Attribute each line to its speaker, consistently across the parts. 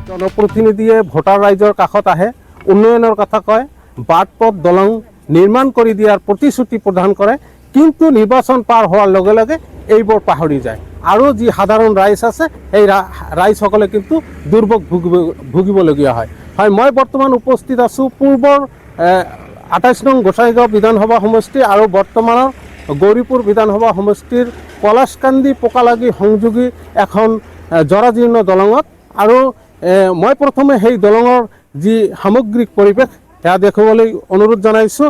Speaker 1: জনপ্ৰতিনিধিয়ে ভোটাৰ ৰাইজৰ কাষত আহে, উন্নয়নৰ কথা কয়, বাট পথ দলং নিৰ্মাণ কৰি দিয়াৰ প্ৰতিশ্ৰুতি প্ৰদান কৰে, কিন্তু নিৰ্বাচন পাৰ হোৱাৰ লগে লগে এইবোৰ পাহৰি যায় আৰু যি সাধাৰণ ৰাইজ আছে সেই ৰাইজসকলে কিন্তু দুৰ্ভোগ ভুগিবলগীয়া হয়। মই বৰ্তমান উপস্থিত আছোঁ পূৰ্বৰ 28 নং গোসাইগাঁও বিধানসভা সমষ্টি আৰু বৰ্তমানৰ গৌৰীপুৰ বিধানসভা সমষ্টিৰ পলাশকান্দি পোকালাগি সংযোগী এখন জৰাজীৰ্ণ দলঙত। আৰু মই প্ৰথমে সেই দলঙৰ যি সামগ্ৰিক পৰিৱেশ সেয়া দেখুৱাবলৈ অনুৰোধ জনাইছোঁ।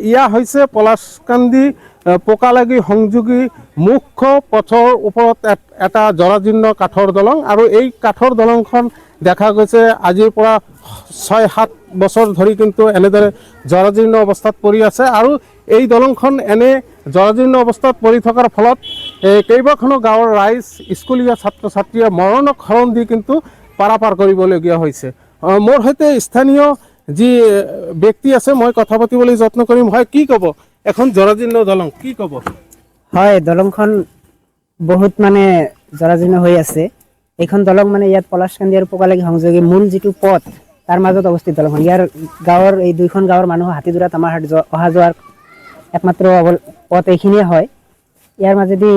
Speaker 1: এয়া হৈছে পলাশকান্দি পোকালাগি সংযোগী মুখ্য পথৰ ওপৰত এটা জৰাজীৰ্ণ কাঠৰ দলং আৰু এই কাঠৰ দলংখন দেখা গৈছে আজিৰ পৰা 6-7 বছৰ ধৰি কিন্তু এনেদৰে জৰাজীৰ্ণ অৱস্থাত পৰি আছে আৰু এই দলংখন এনে জৰাজীৰ্ণ অৱস্থাত পৰি থকাৰ ফলত কেইবাখনো গাঁৱৰ ৰাইজ, স্কুলীয়া ছাত্ৰ ছাত্ৰীয়ে মৰণক শৰণ দি কিন্তু পাৰাপাৰ কৰিবলগীয়া হৈছে। মোৰ সৈতে স্থানীয় যি ব্যক্তি আছে মই কথা পাতিবলৈ যত্ন কৰিম। কি ক'ব, এখন জৰাজীৰ্ণ দলং, কি ক'ব?
Speaker 2: দলংখন বহুত মানে জৰাজীৰ্ণ হৈ আছে। এইখন দলং মানে ইয়াত পলাশকান্দি আৰু পোকালাগি সংযোগী মূল যিটো পথ তাৰ মাজত অৱস্থিত দলংখন। ইয়াৰ গাঁৱৰ এই দুইখন গাঁৱৰ মানুহ হাতীদুৰাত আমাৰ অহা যোৱাৰ একমাত্ৰ পথ এইখিনিয়ে হয়। ইয়াৰ মাজেদি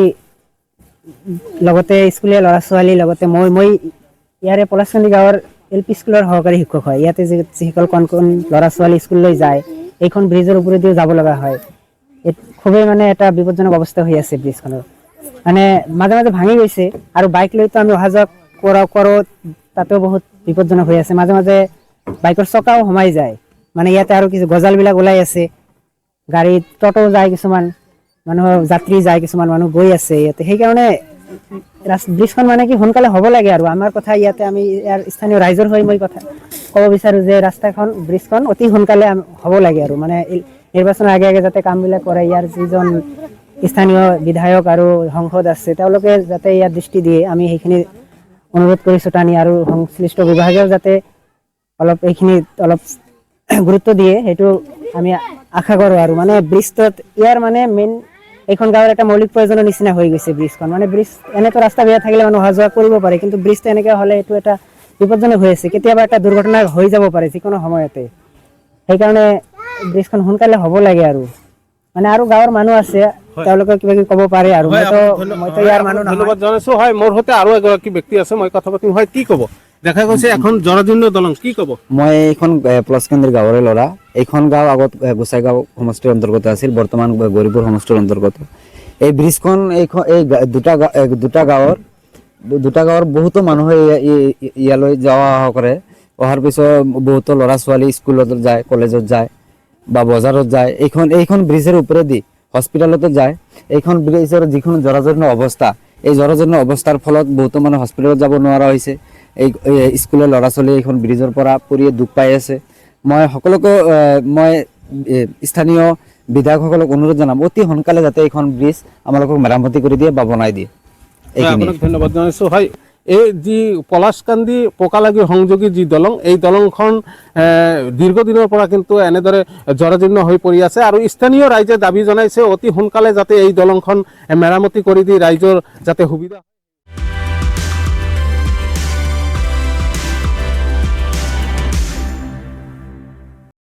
Speaker 2: লগতে স্কুলীয়া ল'ৰা ছোৱালী, লগতে মই ইয়াৰে পলাশকান্দি গাঁৱৰ LP স্কুলৰ সহকাৰী শিক্ষক হয়। ইয়াতে যিসকল কণ কণ ল'ৰা ছোৱালী স্কুললৈ যায়, এইখন ব্ৰিজৰ ওপৰেদিও যাব লগা হয়। খুবেই মানে এটা বিপদজনক অৱস্থা হৈ আছে ব্ৰিজখনৰ। মানে মাজে মাজে ভাঙি গৈছে আৰু বাইক লৈতো আমি অহা যোৱা কৰোঁ, তাতেও বহুত বিপদজনক হৈ আছে। মাজে মাজে বাইকৰ চকাও সোমাই যায়। মানে ইয়াতে আৰু কিছু গজালবিলাক ওলাই আছে, গাড়ীত টটো যায়, কিছুমান মানুহৰ যাত্ৰী যায়, কিছুমান মানুহ গৈ আছে ইয়াতে। সেইকাৰণে ব্ৰিজখন মানে কি সোনকালে হ'ব লাগে আৰু আমাৰ কথা ইয়াতে আমি ইয়াৰ স্থানীয় ৰাইজৰ হৈ মই কথা ক'ব বিচাৰোঁ যে ব্ৰিজখন অতি সোনকালে হ'ব লাগে আৰু মানে নিৰ্বাচনৰ আগে আগে যাতে কামবিলাক কৰে। ইয়াৰ যিজন স্থানীয় বিধায়ক আৰু সংসদ আছে তেওঁলোকে যাতে ইয়াত দৃষ্টি দিয়ে, আমি সেইখিনি অনুৰোধ কৰিছোঁ টানি। আৰু সংশ্লিষ্ট বিভাগেও যাতে এইখিনিত অলপ গুৰুত্ব দিয়ে, সেইটো আমি আশা কৰোঁ। আৰু মানে ব্ৰিজটোত ইয়াৰ মানে মেইন এইখন গাঁৱৰ এটা মৌলিক প্ৰয়োজনৰ নিচিনা হৈ গৈছে ব্ৰিজখন। মানে ব্ৰিজ এনেতো ৰাস্তা বেয়া থাকিলে মানুহ অহা যোৱা কৰিব পাৰে, কিন্তু ব্ৰিজটো এনেকৈ হ'লে এইটো এটা বিপদজনক হৈ আছে। কেতিয়াবা এটা দুৰ্ঘটনা হৈ যাব পাৰে যিকোনো সময়তে। সেইকাৰণে ব্ৰিজখন সোনকালে হ'ব লাগে আৰু মানে আৰু গাঁৱৰ মানুহ আছে তেওঁলোকে কিবা কিবি ক'ব পাৰে আৰু মইতো ইয়াৰ মানুহ নহয়।
Speaker 1: ধন্যবাদ জনাইছোঁ। মোৰ সৈতে আৰু এগৰাকী ব্যক্তি আছে, মই কথা পাতিম। কি ক'ব? দেখা গৈছে এখন জৰাজীৰ্ণ দলং, কি ক'ব?
Speaker 3: মই এইখন পলাশকান্দিৰ গাঁৱৰে ল'ৰা। এইখন গাঁও আগত গোসাইগাঁও সমষ্টিৰ অন্তৰ্গত আছিল, বৰ্তমান গৌৰীপুৰ সমষ্টিৰ অন্তৰ্গত। এই ব্ৰিজখন এই দুটা গাঁৱৰ বহুতো মানুহে ইয়ালৈ যোৱা অহা কৰে। অহাৰ পিছত বহুতো ল'ৰা ছোৱালী স্কুলত যায়, কলেজত যায় বা বজাৰত যায়। এইখন ব্ৰিজৰ ওপৰেদি হস্পিটেলতো যায়। এইখন ব্ৰিজৰ যিখন জৰাজীৰ্ণ অৱস্থা, এই জৰাজীৰ্ণ অৱস্থাৰ ফলত বহুতো মানুহ হস্পিটেলত যাব নোৱাৰা হৈছে। এই স্কুলৰ ল'ৰা ছোৱালী এইখন ব্ৰিজৰ পৰা পৰিয়ে দুখ পাই আছে। মই সকলোকে স্থানীয় বিধায়কসকলক অনুৰোধ জনাম, অতি সোনকালে যাতে এইখন ব্ৰিজ আমালোকক মেৰামতি কৰি দিয়ে বা বনাই দিয়ে।
Speaker 1: আপোনাক ধন্যবাদ জনাইছোঁ। এই যি পলাশকান্দি পোকালাগি সংযোগী যি দলং, এই দলংখন দীৰ্ঘদিনৰ পৰা কিন্তু এনেদৰে জৰাজীৰ্ণ হৈ পৰি আছে আৰু স্থানীয় ৰাইজে দাবী জনাইছে অতি সোনকালে যাতে এই দলংখন মেৰামতি কৰি দি ৰাইজৰ যাতে সুবিধা